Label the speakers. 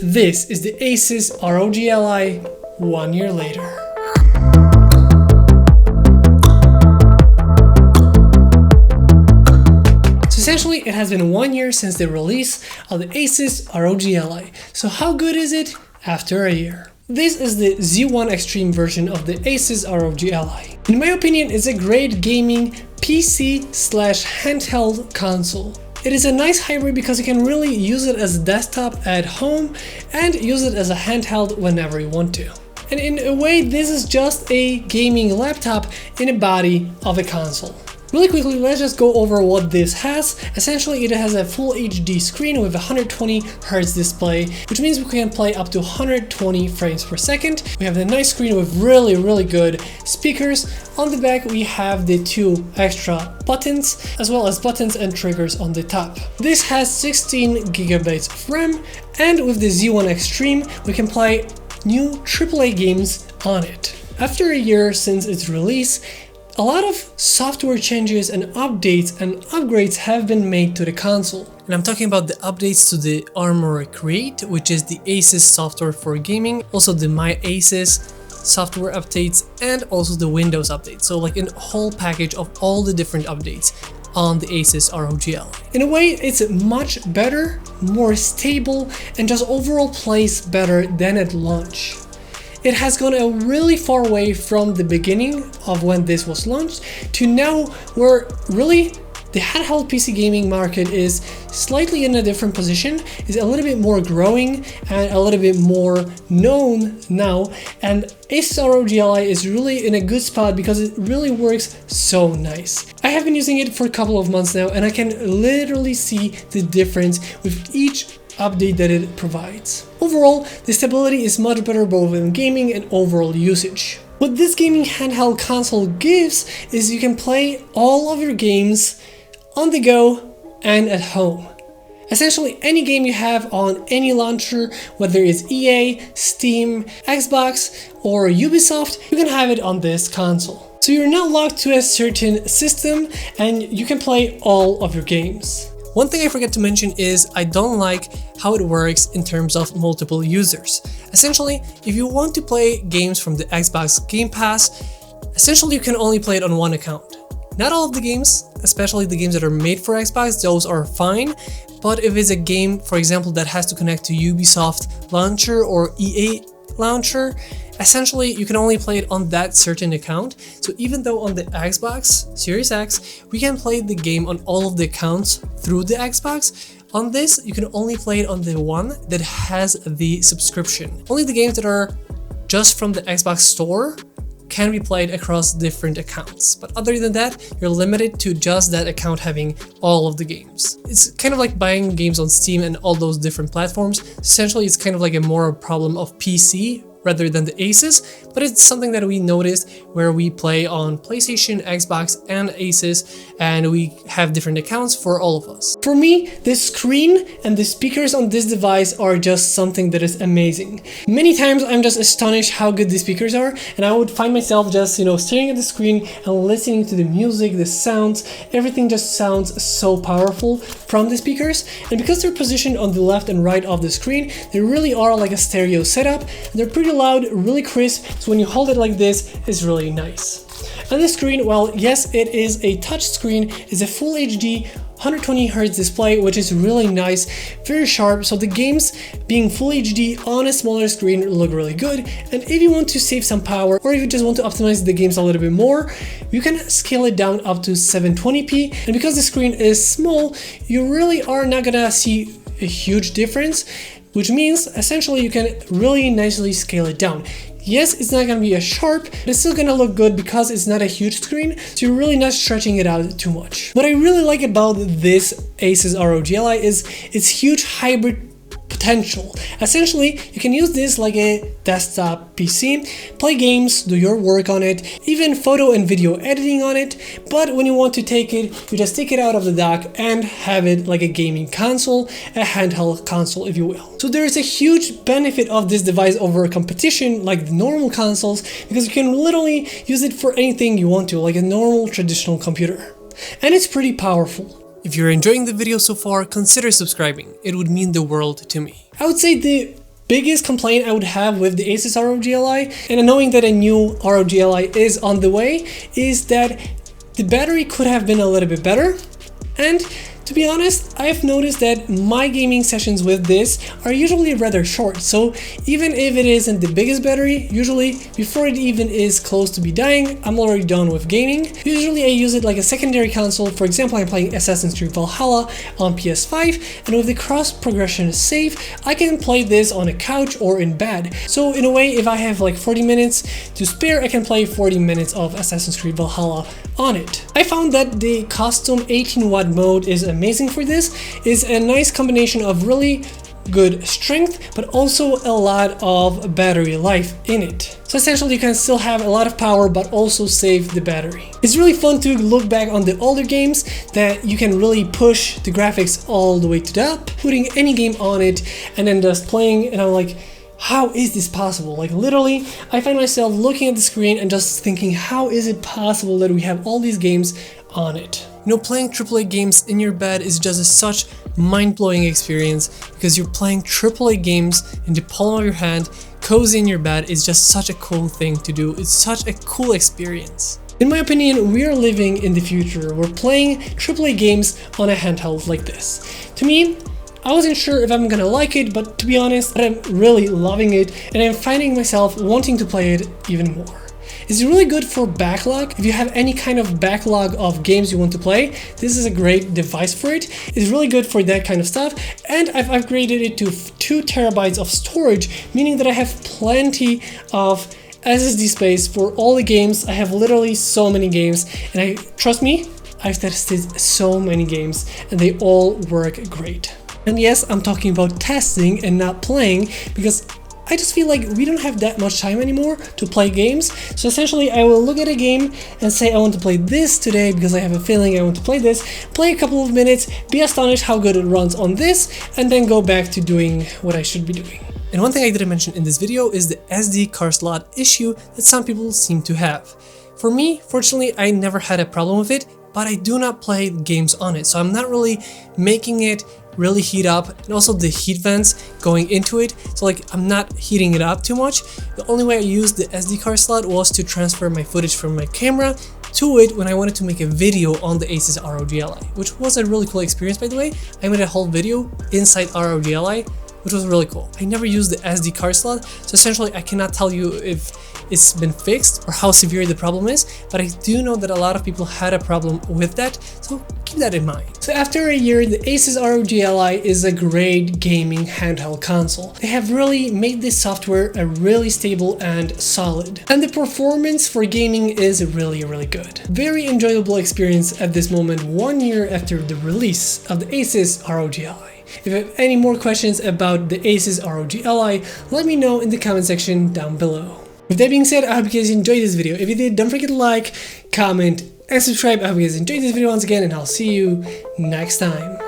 Speaker 1: This is the ASUS ROG Ally 1 year later. So essentially it has been 1 year since the release of the ASUS ROG Ally. So how good is it after a year? This is the Z1 Extreme version of the ASUS ROG Ally. In my opinion, it's a great gaming PC/handheld console. It is a nice hybrid because you can really use it as a desktop at home and use it as a handheld whenever you want to. And in a way, this is just a gaming laptop in the body of a console. Really quickly, let's just go over what this has. Essentially, it has a full HD screen with a 120Hz display, which means we can play up to 120 frames per second. We have the nice screen with really good speakers. On the back, we have the two extra buttons, as well as buttons and triggers on the top. This has 16 gigabytes of RAM, and with the Z1 Extreme, we can play new AAA games on it. After a year since its release, a lot of software changes and updates and upgrades have been made to the console. And I'm talking about the updates to the Armor Create, which is the ASUS software for gaming, also the My ASUS software updates, and also the Windows updates. So like a whole package of all the different updates on the ASUS ROG Ally. In a way, it's much better, more stable, and just overall plays better than at launch. It has gone a really far way from the beginning of when this was launched to now, where really the handheld PC gaming market is slightly in a different position, is a little bit more growing and a little bit more known now, and ASUS ROG Ally is really in a good spot because it really works so nice. I have been using it for a couple of months now, and I can literally see the difference with each update that it provides. Overall, the stability is much better both in gaming and overall usage. What this gaming handheld console gives is you can play all of your games on the go and at home. Essentially, any game you have on any launcher, whether it's EA, Steam, Xbox, or Ubisoft, you can have it on this console. So you're not locked to a certain system and you can play all of your games. One thing I forgot to mention is I don't like how it works in terms of multiple users. Essentially, if you want to play games from the Xbox Game Pass, essentially you can only play it on one account. Not all of the games, especially the games that are made for Xbox, those are fine. But if it's a game, for example, that has to connect to Ubisoft launcher or EA launcher, essentially you can only play it on that certain account. So even though on the Xbox Series X, we can play the game on all of the accounts through the Xbox, on this you can only play it on the one that has the subscription. Only the games that are just from the Xbox store can be played across different accounts. But other than that, you're limited to just that account having all of the games. It's kind of like buying games on Steam and all those different platforms. Essentially, it's kind of like a more problem of PC rather than the ASUS, but it's something that we noticed where we play on PlayStation, Xbox, and ASUS, and we have different accounts for all of us. For me, the screen and the speakers on this device are just something that is amazing. Many times I'm just astonished how good the speakers are, and I would find myself just, staring at the screen and listening to the music, the sounds, everything just sounds so powerful from the speakers. And because they're positioned on the left and right of the screen, they really are like a stereo setup. They're pretty loud, really crisp, so when you hold it like this, it's really nice. And the screen, well, yes, it is a touch screen, it's a full HD 120Hz display, which is really nice, very sharp, so the games being full HD on a smaller screen look really good. And if you want to save some power, or if you just want to optimize the games a little bit more, you can scale it down up to 720p, and because the screen is small, you really are not gonna see a huge difference, which means essentially you can really nicely scale it down. Yes, it's not going to be as sharp, but it's still going to look good because it's not a huge screen, so you're really not stretching it out too much. What I really like about this ASUS ROG Ally is its huge hybrid potential. Essentially, you can use this like a desktop PC, play games, do your work on it, even photo and video editing on it, but when you want to take it, you just take it out of the dock and have it like a gaming console, a handheld console if you will. So there is a huge benefit of this device over competition like the normal consoles, because you can literally use it for anything you want to, like a normal traditional computer. And it's pretty powerful. If you're enjoying the video so far, consider subscribing. It would mean the world to me. I would say the biggest complaint I would have with the ASUS ROG Ally, and knowing that a new ROG Ally is on the way, is that the battery could have been a little bit better. And to be honest, I've noticed that my gaming sessions with this are usually rather short, so even if it isn't the biggest battery, usually before it even is close to be dying, I'm already done with gaming. Usually I use it like a secondary console. For example, I'm playing Assassin's Creed Valhalla on PS5, and with the cross progression save, I can play this on a couch or in bed. So in a way, if I have like 40 minutes to spare, I can play 40 minutes of Assassin's Creed Valhalla on it. I found that the custom 18-watt mode is amazing for this. It's a nice combination of really good strength, but also a lot of battery life in it. So essentially you can still have a lot of power, but also save the battery. It's really fun to look back on the older games that you can really push the graphics all the way to the top, putting any game on it and then just playing, and I'm like, how is this possible? Like literally, I find myself looking at the screen and just thinking, how is it possible that we have all these games on it? You know, playing AAA games in your bed is just such mind-blowing experience, because you're playing AAA games in the palm of your hand, cozy in your bed. Is just such a cool thing to do. It's such a cool experience. In my opinion, we are living in the future. We're playing AAA games on a handheld like this. To me, I wasn't sure if I'm gonna like it, but to be honest, I'm really loving it, and I'm finding myself wanting to play it even more. It's really good for backlog. If you have any kind of backlog of games you want to play, this is a great device for it. It's really good for that kind of stuff, and I've upgraded it to 2 terabytes of storage, meaning that I have plenty of SSD space for all the games. I have literally so many games, and trust me, I've tested so many games, and they all work great. And yes, I'm talking about testing and not playing, because I just feel like we don't have that much time anymore to play games. So essentially I will look at a game and say I want to play this today because I have a feeling I want to play this, play a couple of minutes, be astonished how good it runs on this, and then go back to doing what I should be doing. And one thing I didn't mention in this video is the SD card slot issue that some people seem to have. For me, fortunately, I never had a problem with it, but I do not play games on it, so I'm not really making it really heat up, and also the heat vents going into it, so like I'm not heating it up too much. The only way I used the SD card slot was to transfer my footage from my camera to it when I wanted to make a video on the ASUS ROG Ally, which was a really cool experience, by the way. I made a whole video inside ROG Ally, which was really cool. I never used the SD card slot, so essentially I cannot tell you if it's been fixed or how severe the problem is, but I do know that a lot of people had a problem with that, so keep that in mind. So after a year, the ASUS ROG Ally is a great gaming handheld console. They have really made this software a really stable and solid, and the performance for gaming is really good. Very enjoyable experience at this moment, 1 year after the release of the ASUS ROG Ally. If you have any more questions about the ASUS ROG Ally, let me know in the comment section down below. With that being said, I hope you guys enjoyed this video. If you did, don't forget to like, comment, and subscribe. I hope you guys enjoyed this video once again, and I'll see you next time.